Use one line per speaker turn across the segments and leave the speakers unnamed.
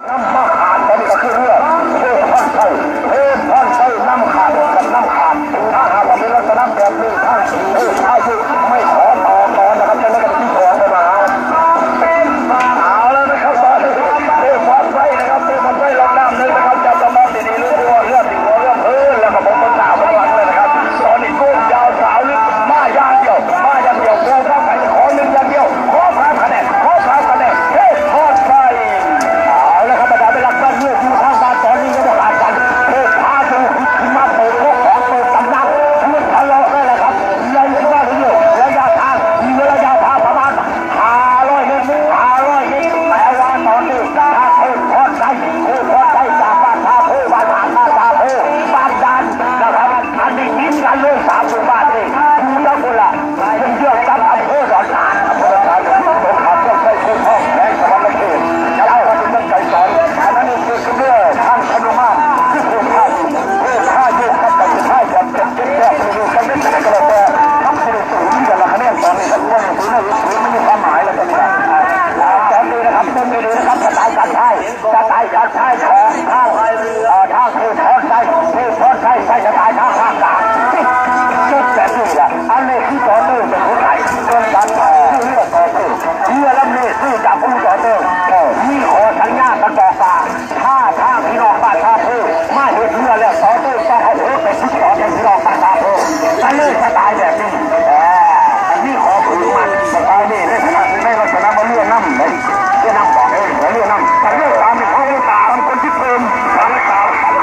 น้ำมาขาดตอนนี้ก็คือเรื่องเทพอนไส้น้ำขาดกับน้ำขาดถ้าหากว่าเป็นลักษณะแบบนี้ท่านถ้าอยู่ไม่ขอต่อก่อนนะครับจะไม่กระที่ขอไปมาเอาแล้วนะครับตอนนี้เทพอนไส้นะครับเทพอนไส้ลงน้ำนึงนะครับจะต้องมองดีๆรู้ตัวเรื่องติดหัวเรื่องพื้นแล้วก็ผมก็สาวทั้งวันเลยนะครับตอนนี้กุ้งยาวสาวลึกมาย่างเดียวโก้ข้างไหนขอหนึ่งอย่างเดียวขอพาคะแนนเทพอนไส้เอาแล้วครับบรรดาเป็นหลักบ้านเมื่ออยู่ทางบ้านตอนนี้ก็บอกอาการเทพพาดูมาเปิดโลกของเปิดตำนานพูดทะเลาะได้เลยครับยังว่าเรื่องระยะทางมีระยะทางประมาณ500 เมตรแต่ว่าตอนนี้ถ้าเทพอนไส้จากบ้านท่าโพบ้านท่าโพบ้านดันนะครับอันนี้กินกันเลย3 หมู่บ้านเองดูแล้วคนละเชื่อกับอำเภอดอนหานสงขลาเรื่องใช้คู่ห้องแห่งสวรรค์เขตเจ้าพระจุลไก่สอนอันนั้นคือเรื่องทางธนุมานที่ผู้ฆ่าอยู่กับแต่ฆ่าจนเจ็บแก่ผู้อยู่กันไม่แต่ก็แล้วทำให้สูงกันละคะแนนตอนนี้ก็ว่าสูงไม่มีความหมายแล้วตอนนี้ตอนนี้นะครับตรงนี้นะครับสไตล์การใช้ของทางทางคือทอดใช้ใช้สไตล์ทางกลางจุดแบบนี้อ่ะอันนี้คือต่อเนื่องเป็นผู้ใหญ่เรื่องการชื่อเรื่องต่อเนื่องเรือลำนี้ชื่อจากผู้ต่อเนื่องมีขอสัญญากันบอกว่าถ้าพี่น้องบ้านท่าโพมาเห็นเรือแล้วต่อเนื่องต้องให้เธอเป็นผู้ต่อเป็นพี่น้องบ้านท่าโพนั่นเลยสไตล์แบบนี้อันนี้ขอผืนมันสไตล์นี้ในขณะที่ในลักษณะมาเรื่องน้ำเลยเรื่องน้ำบอกเองเรื่องน้ำแต่เรื่องตามเขาเรื่องตามคนที่เป็นตาม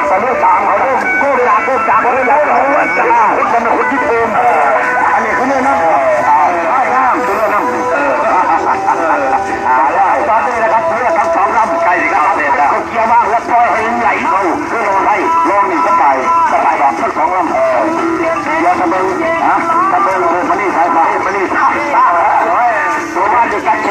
แต่เรื่องตามเขาเรื่องโก้จากเขาเรื่องอย่างเราคนเป็นคนที่เป็นอันนี้เขาเรื่องน้ำคือเรื่องน้ำตอนนี้นะครับเรื่องทั้ง2 ลำใช่ครับเขาเกี่ยวมากแล้วปล่อยให้ไหลเข้าเรื่อง